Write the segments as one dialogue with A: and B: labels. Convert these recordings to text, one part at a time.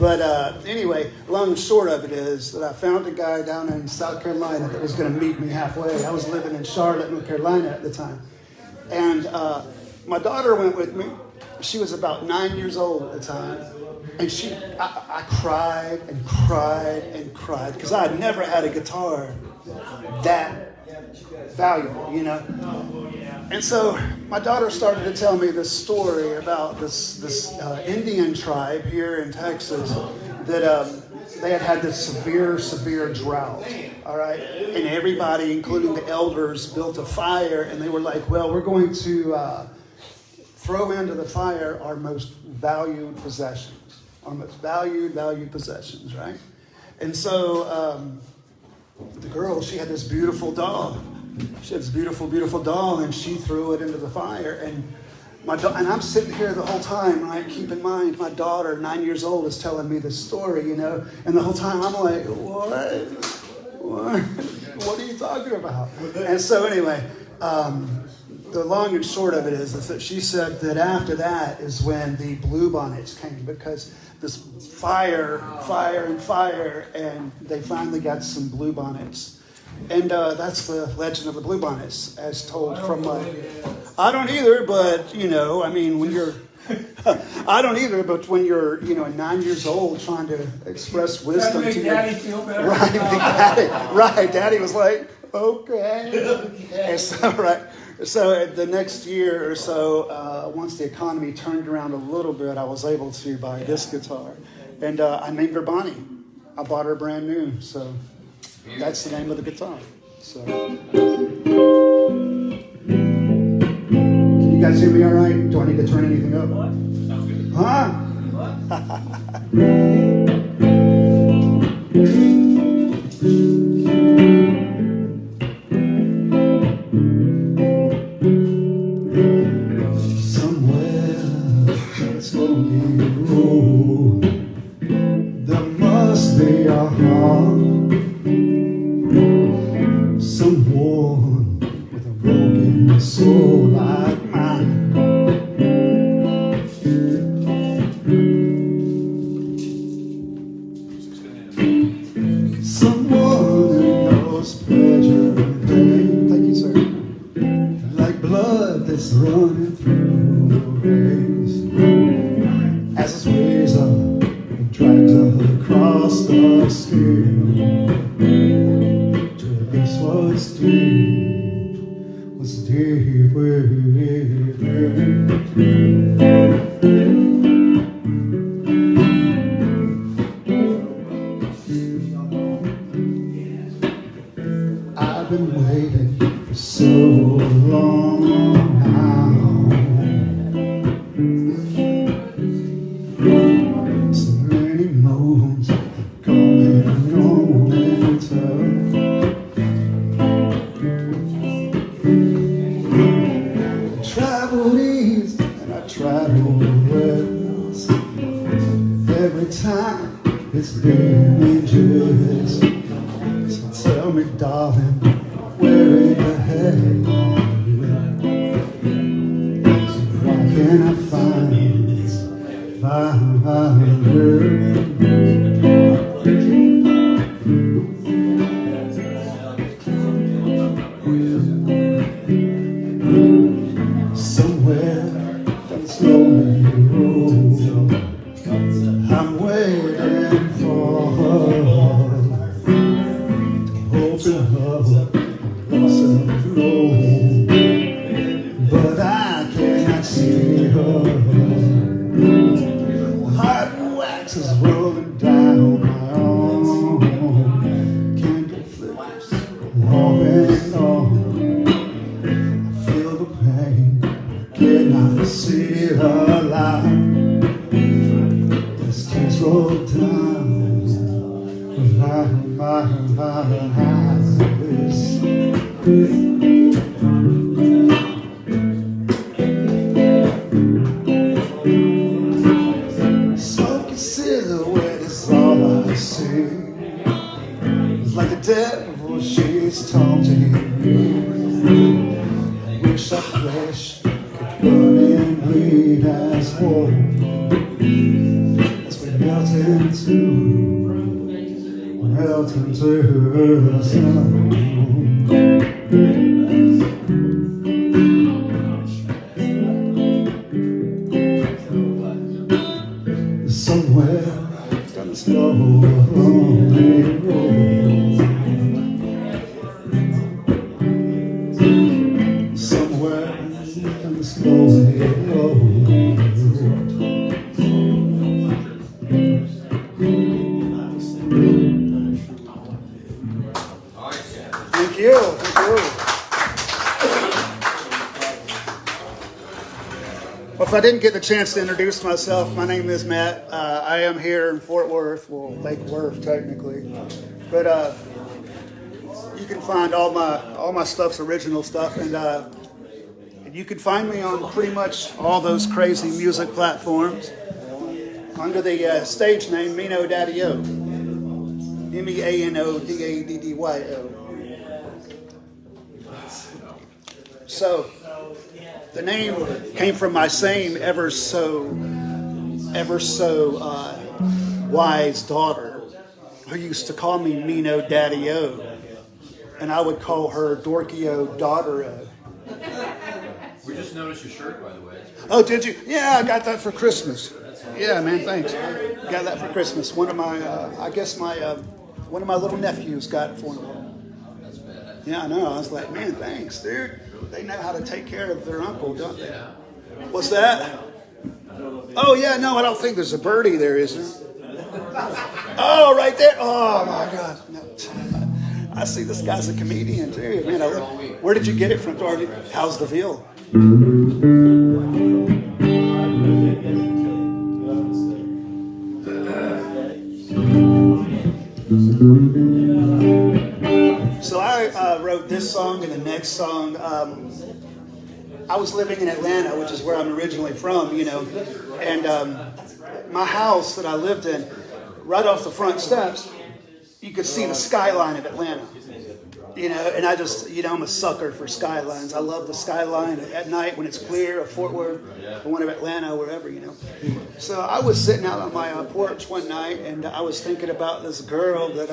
A: But anyway, long and short of it is that I found a guy down in South Carolina that was going to meet me halfway. I was living in Charlotte, North Carolina at the time. And my daughter went with me. She was about 9 years old at the time. And I cried and cried and cried because I had never had a guitar that valuable, you know. And so my daughter started to tell me this story about this Indian tribe here in Texas that they had this severe drought, all right? And everybody, including the elders, built a fire, and they were like, well, we're going to throw into the fire our most valued possessions, valued possessions, right? And so the girl, she had this beautiful doll. She had this beautiful doll, and she threw it into the fire. And and I'm sitting here the whole time, right? Keep in mind, my daughter, 9 years old, is telling me this story, you know. And the whole time, I'm like, what are you talking about? And so anyway, the long and short of it is that she said that after that is when the bluebonnets came, because this fire, and they finally got some bluebonnets. And that's the legend of the bluebonnets, as told from I don't either, but, you know, I mean, when you're, I don't either, but when you're, you know, 9 years old trying to express wisdom to your...
B: Daddy feel better.
A: Right, Daddy was like, okay. And so, right, so the next year or so, once the economy turned around a little bit, I was able to buy this guitar. And I named her Bonnie. I bought her brand new, so... That's the name of the guitar. So, can you guys hear me all right? Do I need to turn anything up?
B: What? Sounds good.
A: Huh? Somewhere that's lonely road, there must be a heart. Someone with a broken soul like mine. Someone who knows pleasure and pain. Thank you, sir. Like blood that's running through her veins. As it sways up and drags up across the skin. What's deep I've been waiting for so long now. So many moons coming on winter. Every time it's been injuries. So tell me, darling, where in the hell are you? So why can't I find her? Somewhere that's lonely road, I'm waiting for her to open up and flow, but I cannot see her. Hot wax is rolling down my arm, candle flickers off and on. I feel the pain, cannot see her light. Tears roll down my eyes. Smoky silhouette is all I see. It's like the devil, she's taunting me. Wish our flesh could burn and bleed as one. melt into the sun. Somewhere down this lonely road, somewhere down this lonely road. Thank you. Well, if I didn't get the chance to introduce myself, my name is Matt. I am here in Fort Worth, well, Lake Worth technically, but you can find all my stuff's original stuff, and you can find me on pretty much all those crazy music platforms under the stage name Meno Daddy-O, MEANODADDYO. So the name came from my same ever so wise daughter, who used to call me Meno Daddy-O, and I would call her Dorky-O Daughter-O.
B: We just noticed your shirt, by the way.
A: Oh, did you? Yeah, I got that for Christmas. Yeah, man, thanks. Got that for Christmas. One of my one of my little nephews got it for me.
B: That's bad.
A: Yeah, I know. I was like, man, thanks, dude. They know how to take care of their uncle, don't they? What's that? Oh, yeah, no, I don't think there's a birdie there, is there? Oh, right there. Oh, my God. No. I see this guy's a comedian, too. Man, where did you get it from, Dorothy? How's the Ville? So I wrote this song and the next song. I was living in Atlanta, which is where I'm originally from, and my house that I lived in, right off the front steps, you could see the skyline of Atlanta. And I just, I'm a sucker for skylines. I love the skyline at night when it's clear, of Fort Worth, the one of Atlanta, wherever, So I was sitting out on my porch one night, and I was thinking about this girl that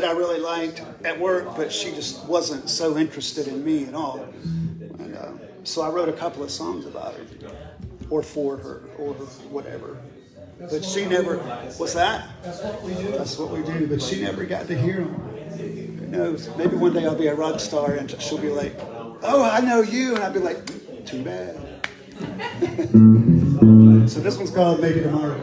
A: I really liked at work, but she just wasn't so interested in me at all. And so I wrote a couple of songs about her, or for her, or whatever. But she never, what's that? That's what we do, but she never got to hear them. Who knows? Maybe one day I'll be a rock star and she'll be like, oh, I know you. And I'll be like, too bad. So this one's called Maybe Tomorrow.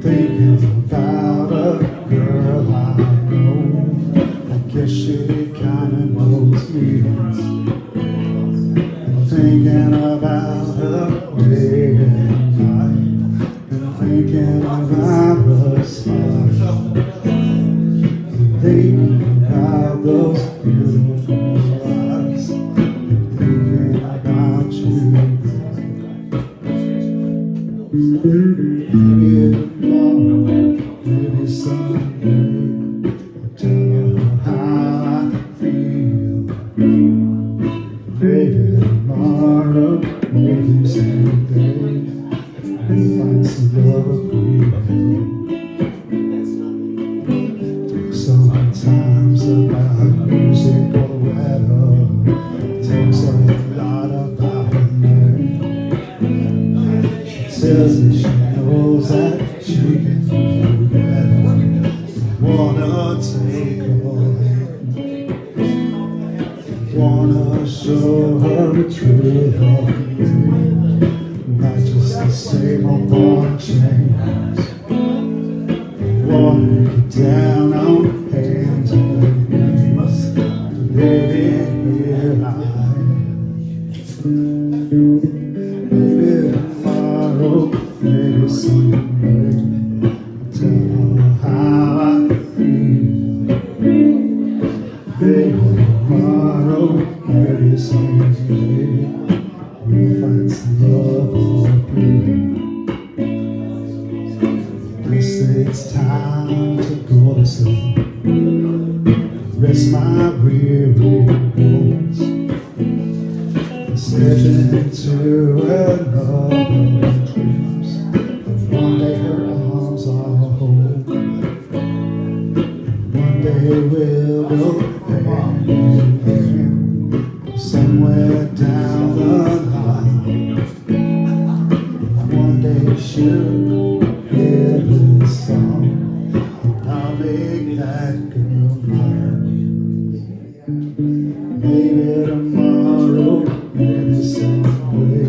A: Thinking about a girl I know. I guess she kinda knows me. I'm thinking about her day and night, and thinking about her smile, and thinking about those beautiful eyes, and thinking about you. Maybe someday I'll tell her how I feel. Maybe tomorrow, maybe someday I'll find some love with you. Took some time. it's time to go to sleep. Rest my weary bones and slip into another dreams. And one day her arms I'll hold, and one day we'll go hand in hand somewhere down the line. And one day she'll hear this song, and I'll make that girl mine. Maybe tomorrow, maybe someday,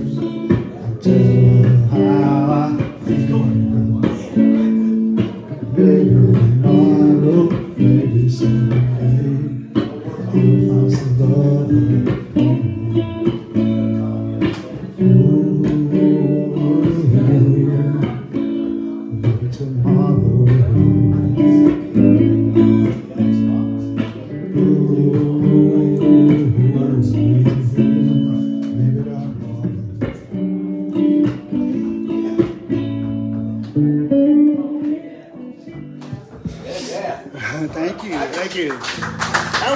A: I'll tell her how I feel. Maybe tomorrow, maybe someday, I'll find some love. Maybe tomorrow. Thank you, thank you. That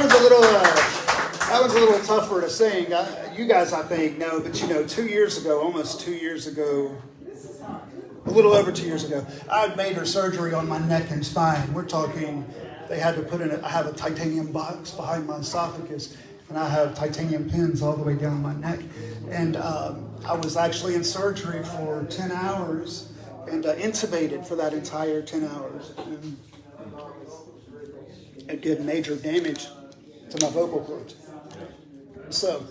A: was a little tougher to sing. You guys, I think, know, but 2 years ago, almost 2 years ago, a little over 2 years ago, I had major surgery on my neck and spine. We're talking, they had to put in I have a titanium box behind my esophagus, and I have titanium pins all the way down my neck. And I was actually in surgery for 10 hours and intubated for that entire 10 hours. And it did major damage to my vocal cords. So,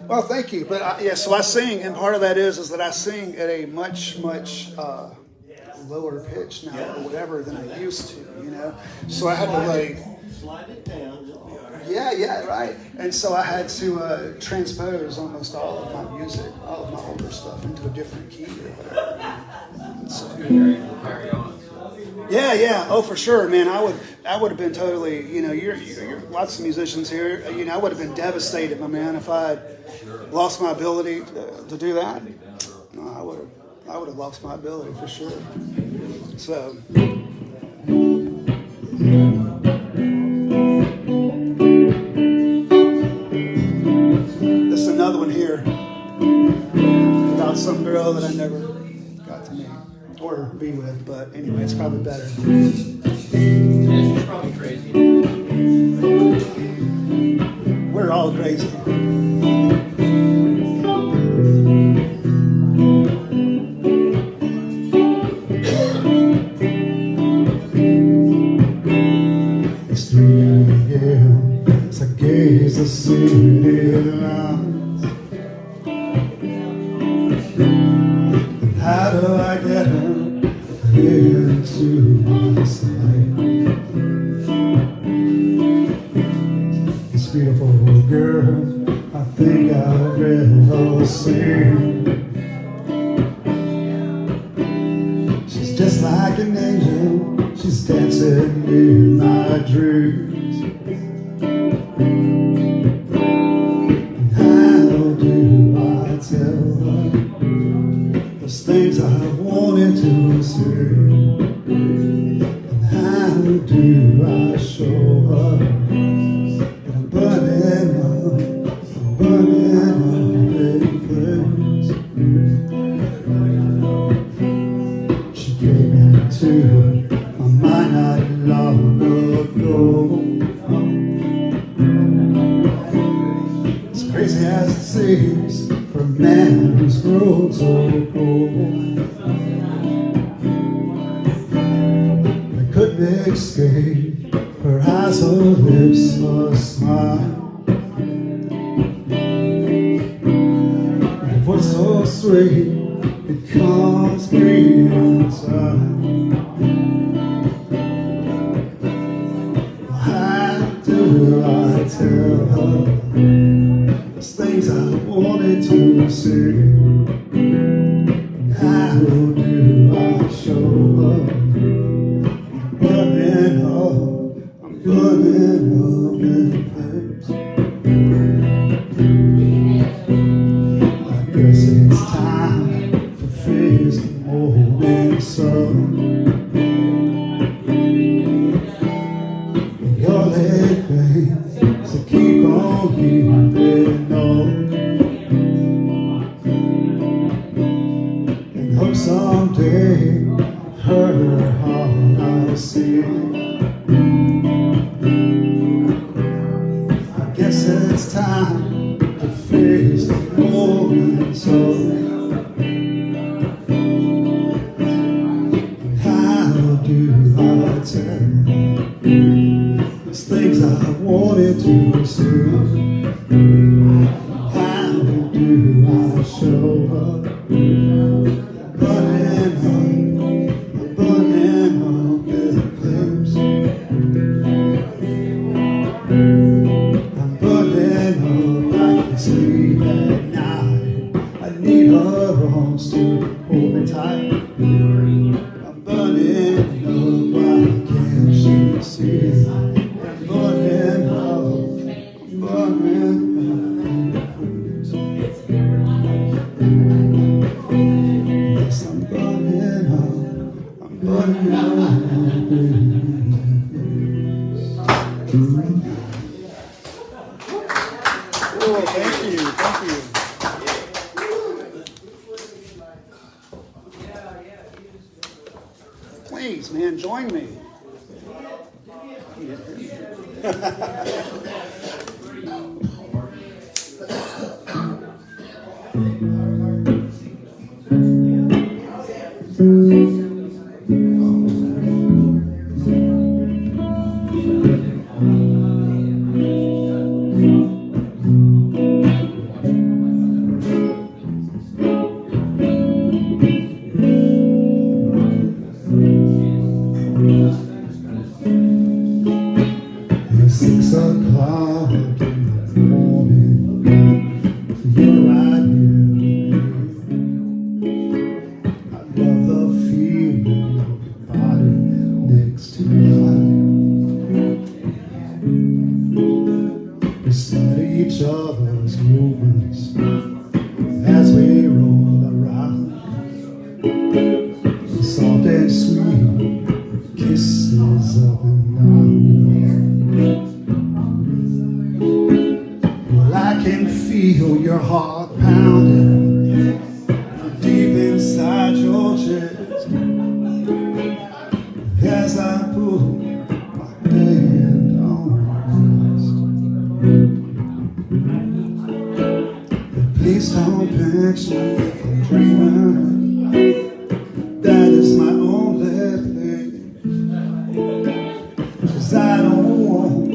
A: well, thank you. But so I sing, and part of that is that I sing at a much lower pitch now, or whatever, than I used to. So I had to
C: slide it down.
A: yeah, right. And so I had to transpose almost all of my music, all of my older stuff, into a different key or whatever. So,
B: Carry on.
A: Yeah. Oh, for sure, man. I would have been totally. You're lots of musicians here. I would have been devastated, my man, if I had lost my ability to do that. No, I would have lost my ability for sure. So. This is another one here about some girl that I never got to meet or be with, but anyway, it's probably better.
B: Yeah, she's probably crazy.
A: We're all crazy. It's 3 a.m. as I gaze the city lights. And how do I get her into my sight? This beautiful girl, I think I've ever seen. She's just like an angel, she's dancing in my dreams. And how do I tell her those things I wanted to say? And how do I show her that I'm burning up in flames? She came into my mind not long ago. As crazy as it seems for a man who's grown so old, I couldn't escape her eyes, her lips, her smile. Her voice so sweet, it calms me inside. How do I tell her those things I wanted to say? And how do I show her I'm burning up in flames? I guess it's time to face the morning sun. wanted to see. How do I show up? Burning up in flames. I'm burning up, I can sleep at night. I need her arms to hold me tight. I'm burning up, why can't she see? I'm burning up, burning up. Yes, I'm burning up, I'm burning up. Oh, thank you, thank you. Please, man, join me. It's 6 o'clock in the morning. You're right here. I love the feeling of your body next to mine. We study each other's movements as we roll around. Soft and sweet kisses up and down. Well, I can feel your heart pounding from deep inside your chest as I put my hand on your breast. But please don't pinch me if I'm dreaming. That is my only thing, 'cause I don't want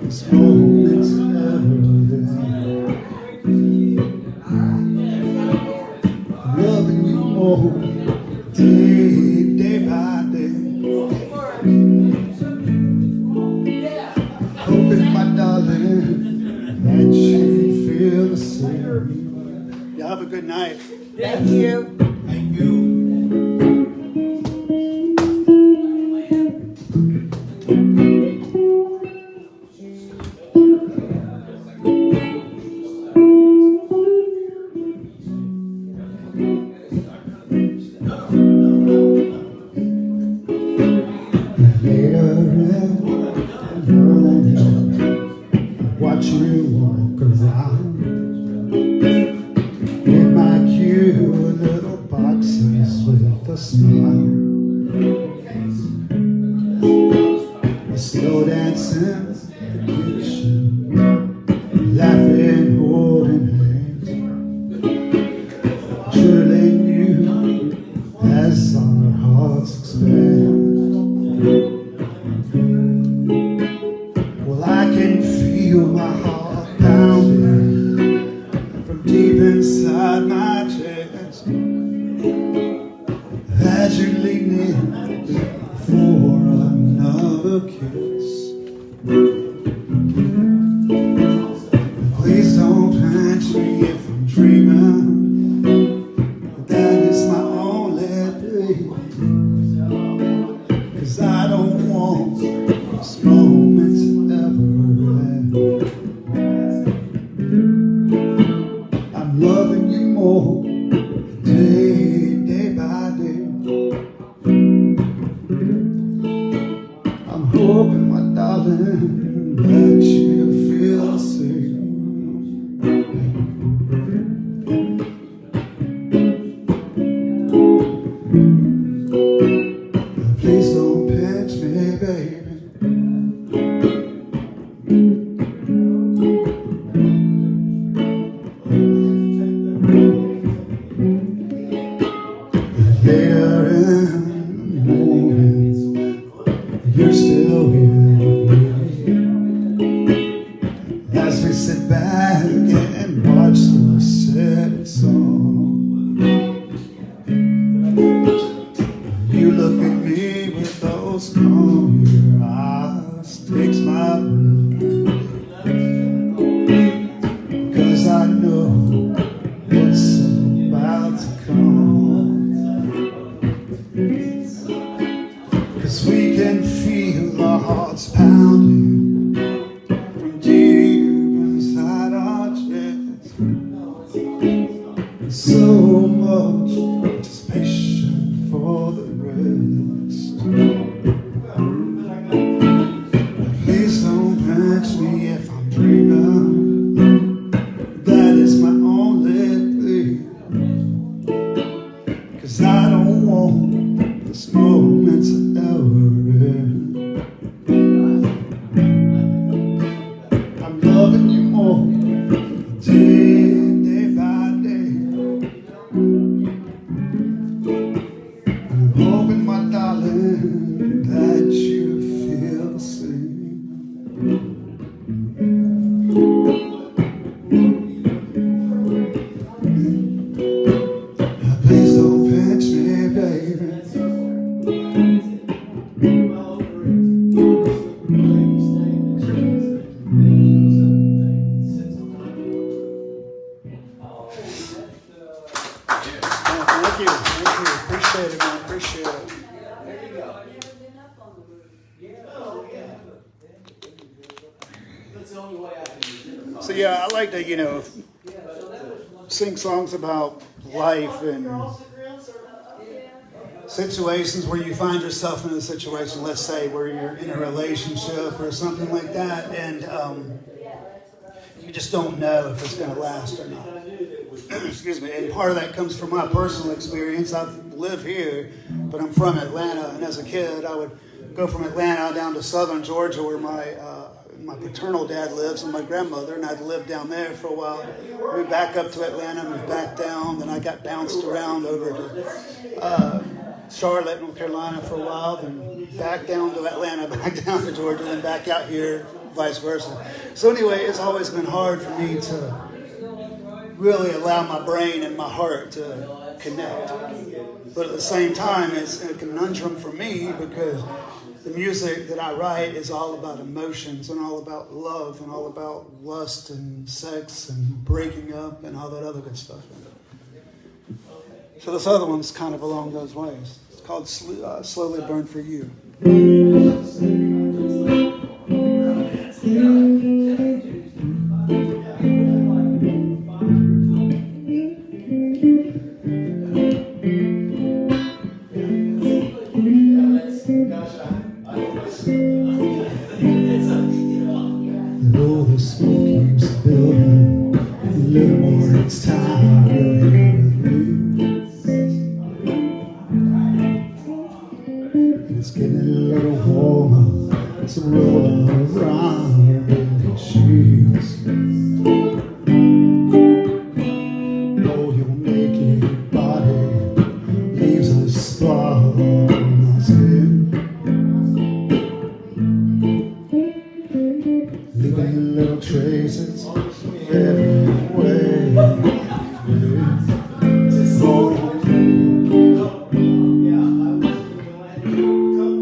A: this moment to ever end. I'm loving you more day by day. Hoping, my darling, that you feel the same. Y'all have a good night.
C: Thank you.
B: Thank you.
A: Watch you walk around in my cute little boxes with a smile. We slow dancing in the kitchen, laughing, holding hands, drilling you as our hearts expand. Well, I can feel my heart pounding from deep inside my chest as you lean in for another kiss. Please don't pinch me if I'm dreaming. That is my only plea, 'cause I don't want this moment to ever end. I'm loving you more day by day. I'm hoping, my darling, that you feel the same. Please don't pinch me, baby. Later in the morning, you're still here with me. at me with those calm your eyes, takes my breath, 'cause I know it's about to come. 'Cause we can feel our hearts pounding from deep inside our chests. So much anticipation for the rest. Please don't catch me if I'm dreaming. That is my only plea. 'Cause I don't want this moment to ever end. I'm loving you more day by day. I'm hoping, my darling, that you feel the same. Please don't pinch me, baby. Thank you. Appreciate it, man. Appreciate it. So yeah, I like to, sing songs about life and situations where you find yourself in a situation, let's say, where you're in a relationship or something like that, and you just don't know if it's going to last or not. Excuse me. And part of that comes from my personal experience. I live here, but I'm from Atlanta, and as a kid, I would go from Atlanta down to southern Georgia, where my paternal dad lives, and my grandmother, and I'd lived down there for a while. Moved back up to Atlanta, moved back down, then I got bounced around over to Charlotte, North Carolina for a while, then back down to Atlanta, back down to Georgia, then back out here, vice versa. So anyway, it's always been hard for me to really allow my brain and my heart to connect. But at the same time, it's a conundrum for me because the music that I write is all about emotions and all about love and all about lust and sex and breaking up and all that other good stuff. So this other one's kind of along those ways. It's called Slowly Burn For You. Though the smoke keeps building, a little more it's time you're here with me. It's getting a little warmer, it's rolling around in the sheets. Oh, your naked body leaves a spot on my skin. Leaving little traces everywhere.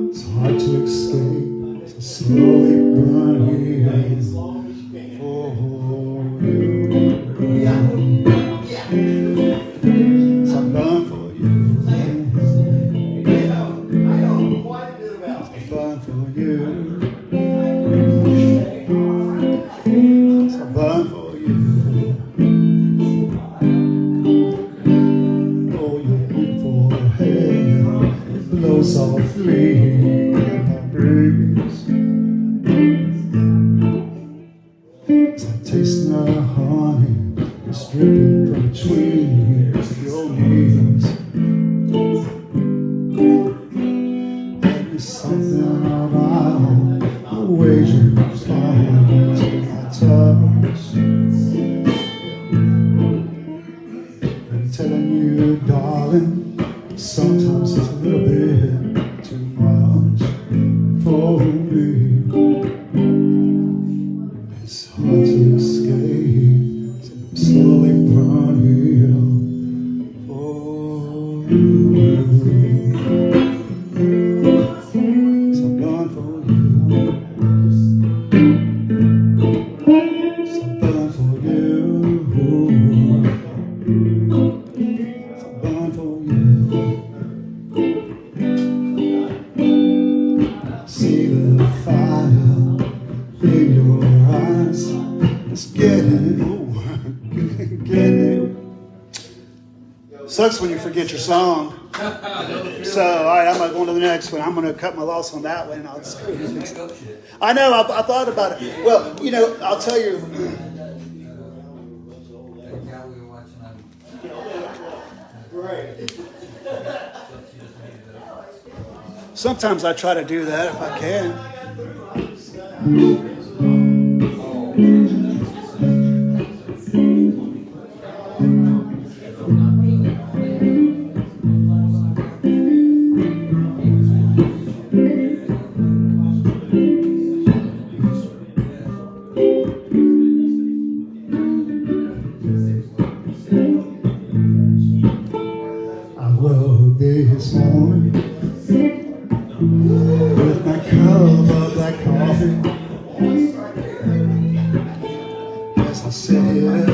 A: It's hard to escape, so slowly burn here for you. So I burn for you. I burn for you. So I burn for you. Oh, your beautiful hair blows softly in the breeze. It's like tasting the honey that's dripping from between your knees. And there's something about the way you respond to my touch. I'm telling you, darling, sometimes it's a little bit too much for me. It's hard to escape, so I'm slowly burning for you. Sucks when you forget your song. So, all right, I'm going to the next one. I'm going to cut my loss on that one. I'll just I know, I thought about it. Well, you know, I'll tell you. Right. Sometimes I try to do that if I can. I woke this morning with my cup of black coffee. As I sit here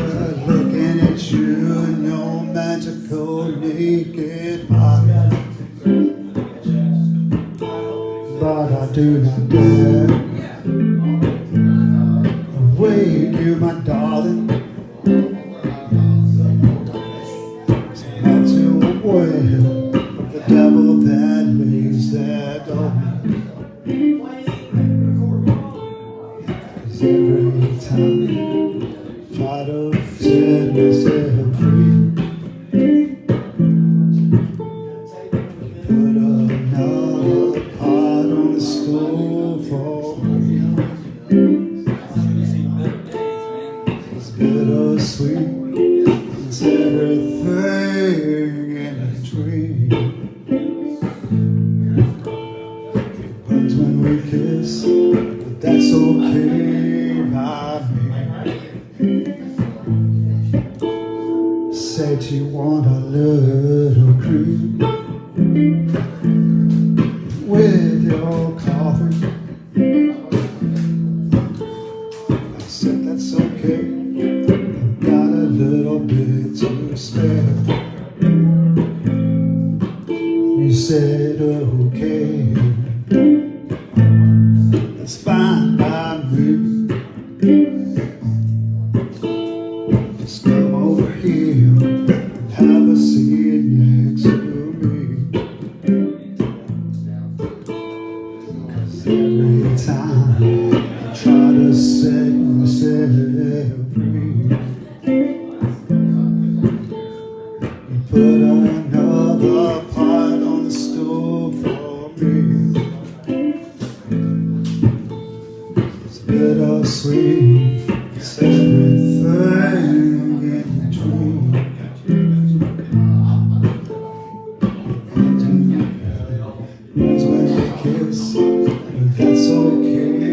A: looking at you and your magical naked body, but I do not dare awake you, my darling. Not too aware of the devil that lays there door. 'Cause every time I try to set myself free, put another pot on the stove for me. It's bittersweet, it's everything in a dream. It burns when we kiss, but that's okay by me. Said you want a little cream with your coffee. I said that's okay, I've got a little bit to spare. You said okay, that's fine by me. Just come over here and have a seat next to me. 'Cause every time I try to set myself free, you put another pot on the stove for me. It's bittersweet, it's everything in between. It's when we kiss, but that's okay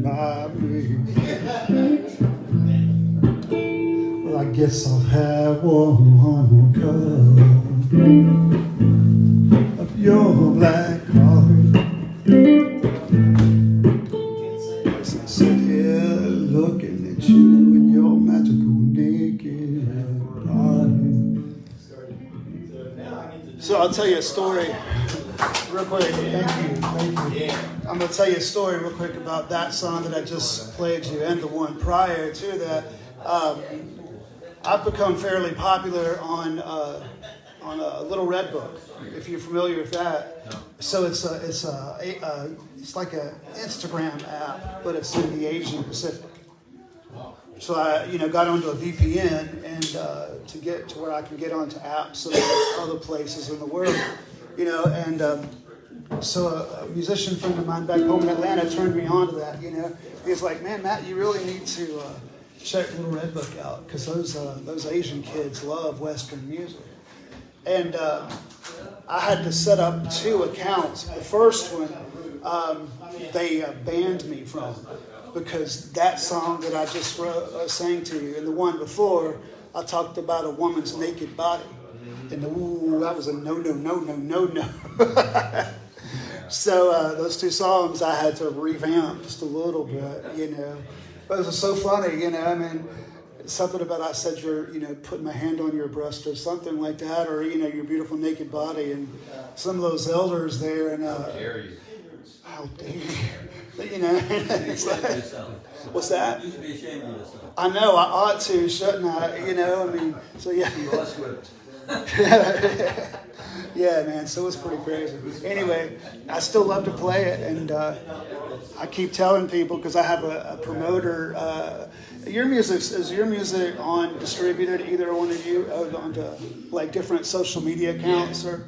A: by me. Well, I guess I'll have one more cup of your black coffee. As I sit here looking at you and your magical naked body. So I'll tell you a story real quick. Thank you. I'm going to tell you a story real quick about that song that I just played you and the one prior to that. I've become fairly popular on a Little Red Book, if you're familiar with that.
B: No.
A: So it's like an Instagram app, but it's in the Asian Pacific. So I, got onto a VPN and to get to where I can get onto apps in other places in the world, and so a musician friend of mine back home in Atlanta turned me on to that. He's like, "Man, Matt, you really need to check Little Red Book out because those Asian kids love Western music." And I had to set up 2 accounts. The first one they banned me from, because that song that I just sang to you and the one before, I talked about a woman's naked body. And that was a no. So those 2 songs I had to revamp just a little bit, But it was so funny, something about I said you're, putting my hand on your breast or something like that, or, your beautiful naked body. And some of those elders there, and
B: Dare you.
A: How dare you? You know, it's like, what's that?
C: You should be ashamed of yourself.
A: I know I ought to, shouldn't I? You know, I mean, so yeah.
C: You are swift.
A: Yeah, man. So it's pretty crazy. Anyway, I still love to play it, and I keep telling people because I have a promoter. Your music is your music on distributed either one of you onto like different social media accounts or?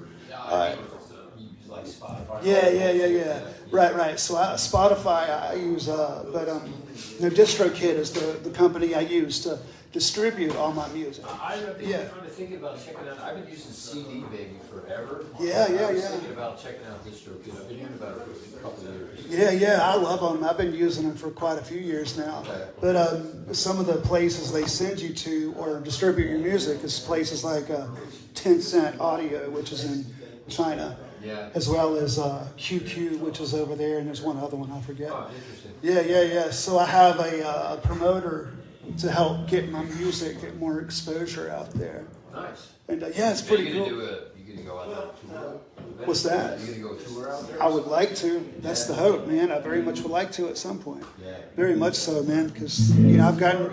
B: Like Spotify.
A: Yeah. Right. So Spotify I use, but no, DistroKid is the company I use to distribute all my music.
B: I've been trying to think about checking out. I've been using CD Baby forever.
A: Yeah.
B: I was thinking about checking out DistroKid. I've been hearing about it for a couple of years.
A: Yeah, I love them. I've been using them for quite a few years now. But some of the places they send you to or distribute your music is places like 10 Cent Audio, which is in China.
B: Yeah.
A: As well as QQ, which is over there, and there's one other one I forget.
B: Oh, interesting.
A: Yeah. So I have a promoter to help get my music, get more exposure out there.
B: Nice.
A: And it's pretty cool.
B: You gonna go out there tour?
A: What's that?
B: You gonna go tour out there?
A: I would like to. That's the hope, man. I very much would like to at some point.
B: Yeah.
A: Very much so, man. Because I've gotten,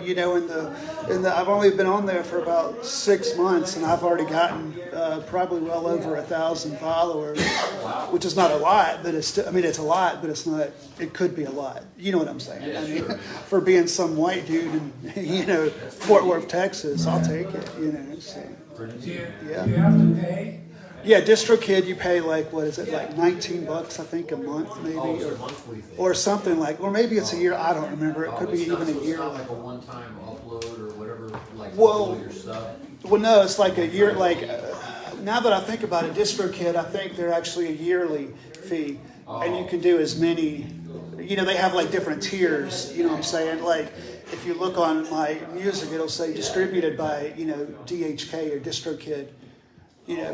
A: I've only been on there for about 6 months, and I've already gotten probably well over 1,000 followers, which is not a lot, but it's still, it's a lot, but it's not. It could be a lot. You know what I'm saying?
B: Yeah,
A: I mean,
B: sure.
A: for being some white dude in Fort Worth, Texas, I'll take it. So.
D: Do you have to pay?
A: Yeah, DistroKid, you pay like like $19, I think, a month maybe,
B: It's a monthly thing.
A: or something or maybe it's a year. I don't remember. It could be even a year.
B: It's not like a one-time upload or whatever, like
A: Well,
B: upload your stuff.
A: Well, no, it's like a year. Like now that I think about it, DistroKid, I think they're actually a yearly fee, and you can do as many. They have like different tiers. You know what I'm saying? Like if you look on my music, it'll say distributed by DHK or DistroKid.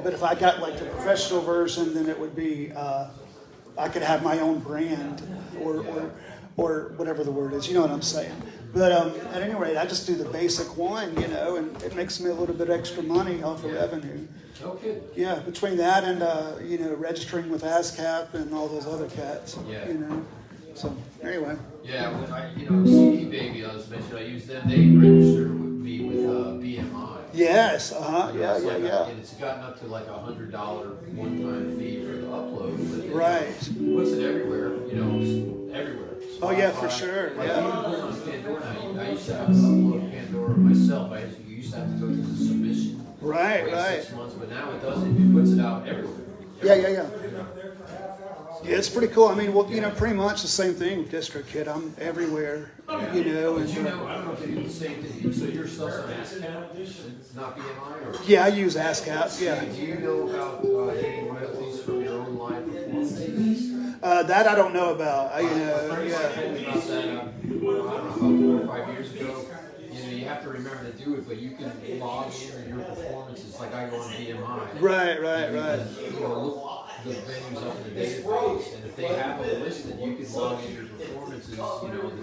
A: But if I got like the professional version, then it would be I could have my own brand or whatever the word is. You know what I'm saying? But at any rate, I just do the basic one, and it makes me a little bit extra money off of revenue.
B: No kidding.
A: Yeah, between that and registering with ASCAP and all those other cats.
B: Yeah.
A: So anyway.
B: Yeah, when CD Baby, I was mentioning, I use them. They register with me with BMI.
A: Yes.
B: It's like and it's gotten up to like $100 one-time fee for the upload. But it,
A: Right.
B: Puts it everywhere. Everywhere.
A: Oh yeah, for
B: Spotify.
A: sure.
B: Like
A: Yeah.
B: even going on Pandora now. I used to have to upload Pandora myself. You used to have to go through the submission.
A: Right.
B: Wait
A: Right.
B: 6 months, but now it doesn't. It puts it out everywhere.
A: Yeah. Yeah, it's pretty cool. Pretty much the same thing with DistroKid. I'm everywhere,
B: But
A: and
B: I don't know if they do the same thing. So your stuff's on ASCAP, not BMI, or
A: yeah, I use ASCAP. Yeah,
B: do you know about getting royalties from your own live performances?
A: that I don't know about.
B: Friends
A: Yeah.
B: told me about that. I don't know, about 4 or 5 years ago. You have to remember to do it, but you can log in your performances. Like I go on BMI.
A: Right.
B: Look the venues up in the database, and if they have them listed, you can log in your performances. The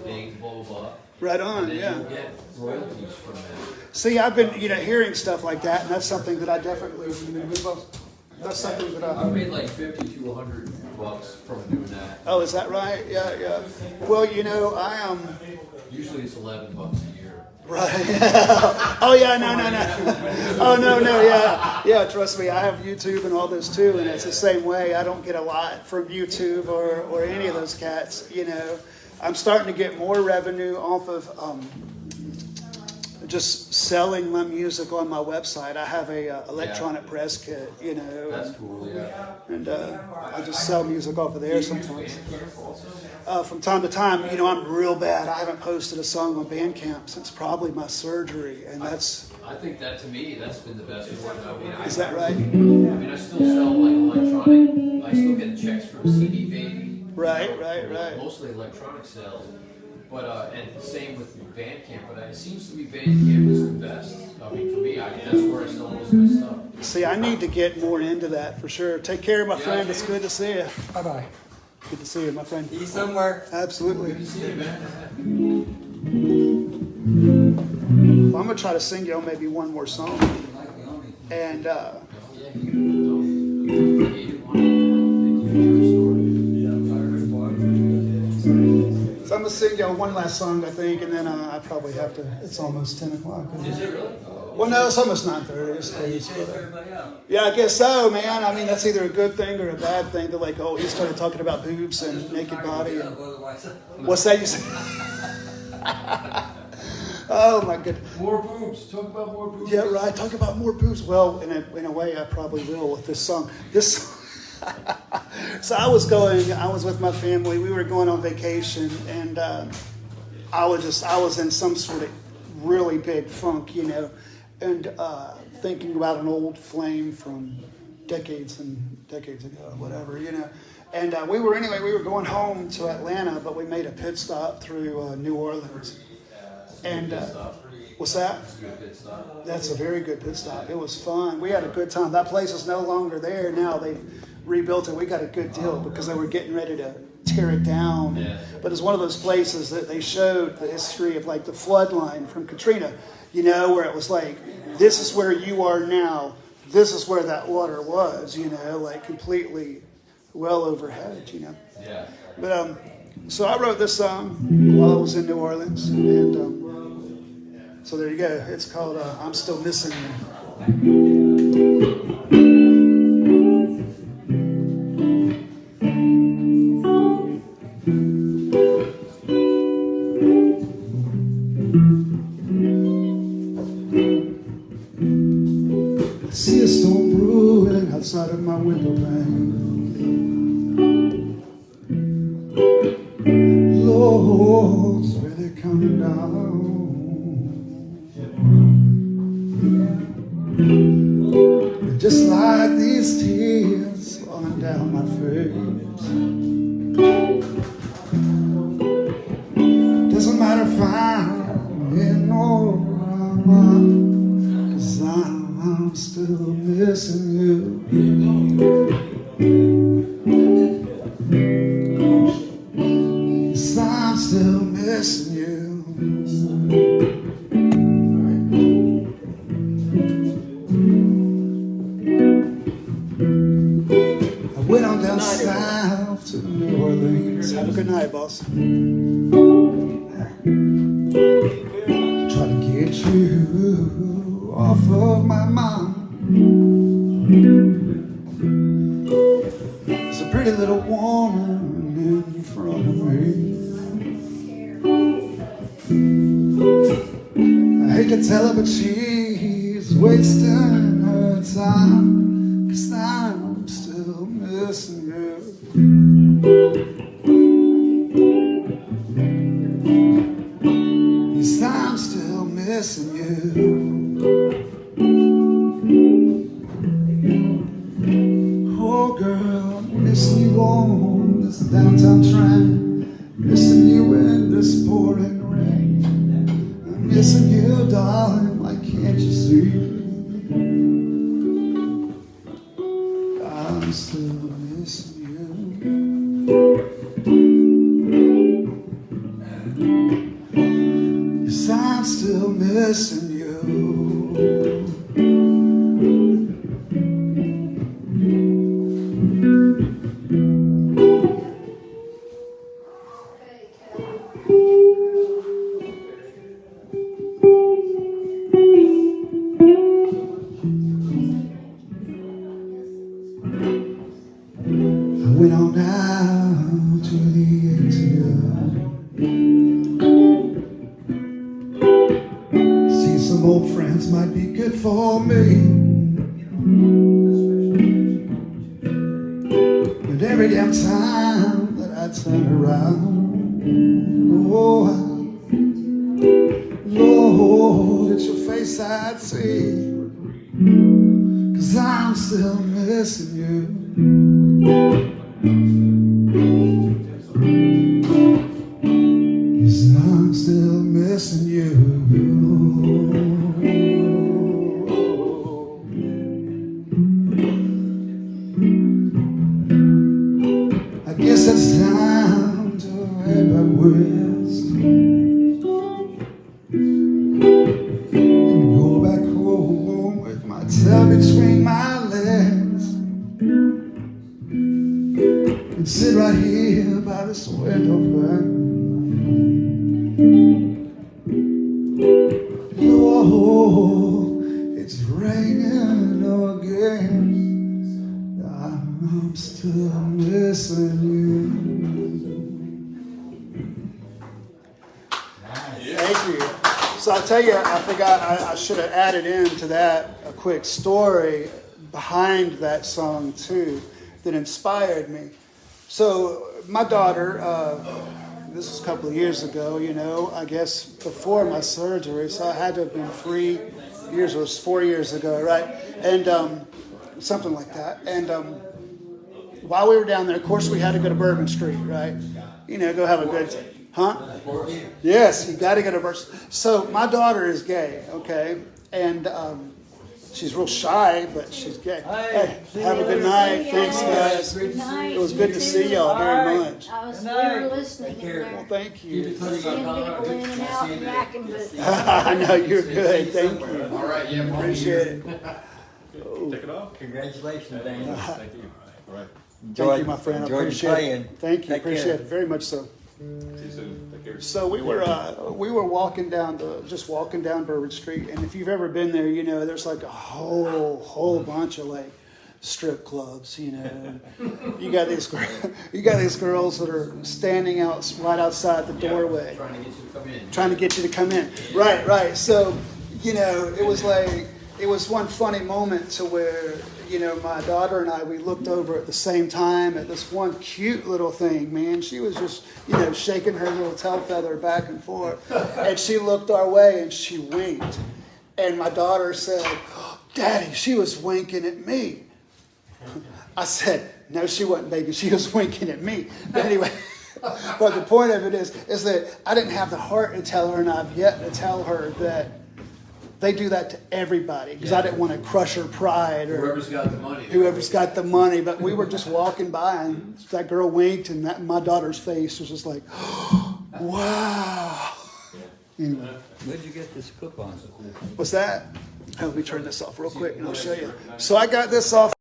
B: dates, blah blah blah.
A: Right on.
B: And then
A: Yeah.
B: you'll get royalties from that.
A: See, I've been hearing stuff like that, and that's something that I definitely that's something that
B: I've made like $50 to $100 from doing that.
A: Oh, is that right? Yeah. Well, I am.
B: Usually it's $11 a year.
A: Right. Oh yeah, no. Oh no, yeah. Trust me, I have YouTube and all those too, and it's the same way. I don't get a lot from YouTube or any of those cats. I'm starting to get more revenue off of just selling my music on my website. I have a electronic press kit,
B: That's cool, yeah.
A: and I just sell music off of there sometimes. From time to time, I'm real bad. I haven't posted a song on Bandcamp since probably my surgery, and that's.
B: I think that to me, that's been the best one.
A: Is that right?
B: I still sell like electronic. I still get checks from CD Baby.
A: Right.
B: Mostly electronic sales. But and same with Bandcamp. But it seems to me Bandcamp is the best. For me, that's where I sell most of my stuff.
A: See, I need to get more into that for sure. Take care, my friend. It's good to see you.
D: Bye-bye.
A: Good to see you, my friend.
C: He's somewhere.
A: Absolutely.
B: Good to see you, man.
A: Well, I'm gonna try to sing y'all maybe one more song, and
B: Yeah, you don't. You didn't want to.
A: gonna sing y'all one last song, I think, and then I probably have to. It's almost 10 o'clock.
B: Is it really?
A: Well, no, it's almost 9:30. It's close, yeah, I guess so, man. I mean, that's either a good thing or a bad thing. They're like, oh, he started talking about boobs and naked body. And, what's that you say? Oh my goodness.
D: More boobs. Talk about more boobs.
A: Yeah, right. Talk about more boobs. Well, in a way, I probably will with this song. So I was with my family. We were going on vacation, and I was in some sort of really big funk, and thinking about an old flame from decades and decades ago, whatever, And we were going home to Atlanta, but we made a pit stop through New Orleans. And what's that? That's a very good pit stop. It was fun. We had a good time. That place is no longer there now. They've rebuilt it. We got a good deal because they were getting ready to tear it down. Yeah. But it's one of those places that they showed the history of like the flood line from Katrina, where it was like, this is where you are now. This is where that water was, like completely well overhead,
B: Yeah.
A: But so I wrote this song while I was in New Orleans, and so there you go. It's called "I'm Still Missing You." I see a storm brewing outside of my window pane. Lord's really coming down. And just like these tears falling down my face, doesn't matter if I'm in or I'm out, 'cause I'm still missing you. Yes, I'm still missing you. I went on down south to New Orleans. Have a good night, boss. Try to get you off of my mind. There's a pretty little woman in front of me. I hate to tell her, but she's wasting her time, 'cause I'm still missing you. Yes, I'm still missing you. Oh girl, missing you on this downtown train, missing you in this pouring rain. I'm missing you, darling, like can't you see? I'm still missing you. Yes, I'm still missing you. I went on down to the ATM. See, some old friends might be good for me, but every damn time that I turn around, oh, Lord, it's your face I'd see, 'cause I'm still missing you. Yes, I'm still missing you. I guess it's time to head back west and go back home with my tail between my legs and sit right here by this window pane. Still missing you. Thank you. So I'll tell you, I forgot, I should have added into that a quick story behind that song too that inspired me. So my daughter, this was a couple of years ago, you know, I guess before my surgery, so I had to have been 3 years, it was 4 years ago, right? And something like that. And while we were down there, of course, we had to go to Bourbon Street, right? You know, go have a good, huh? Yes, you got to go to Bourbon Street. So my daughter is gay, okay? And she's real shy, but she's gay. Hey, have a good night. Thanks, guys.
C: Good night.
A: It was good to see y'all very much.
C: We were listening in there.
A: Well, thank you.
C: Seeing people in and out and yakking, but
A: I know you're good. Thank you.
B: All right, yeah,
A: Appreciate it.
E: Take it off.
F: Congratulations, Dan.
E: Thank you. All right.
A: Thank you, my friend. I
F: Enjoyed
A: appreciate
F: playing.
A: it. Thank you.
F: Take
A: Appreciate
F: care.
A: it very much so.
E: See you soon. Take care.
A: So we were walking down Bourbon Street, and if you've ever been there, you know there's like a whole bunch of like strip clubs. You know, you got these girls that are standing out right outside the doorway,
B: trying to get you to come in.
A: trying to get you to come in. Right. So, you know, it was one funny moment to where, you know, my daughter and I, we looked over at the same time at this one cute little thing, man. She was just, you know, shaking her little tail feather back and forth. And she looked our way and she winked. And my daughter said, "Daddy, she was winking at me." I said, "No, she wasn't, baby. She was winking at me." But anyway, but the point of it is that I didn't have the heart to tell her, and I've yet to tell her that they do that to everybody, because I didn't want to crush her pride or
B: Whoever's got the money.
A: whoever's got the money. But we were just walking by, and that girl winked, and my daughter's face was just like, wow. Anyway,
F: Where'd you get this coupon?
A: what's that? Oh, let me turn this off real quick, and I'll show you. So I got this off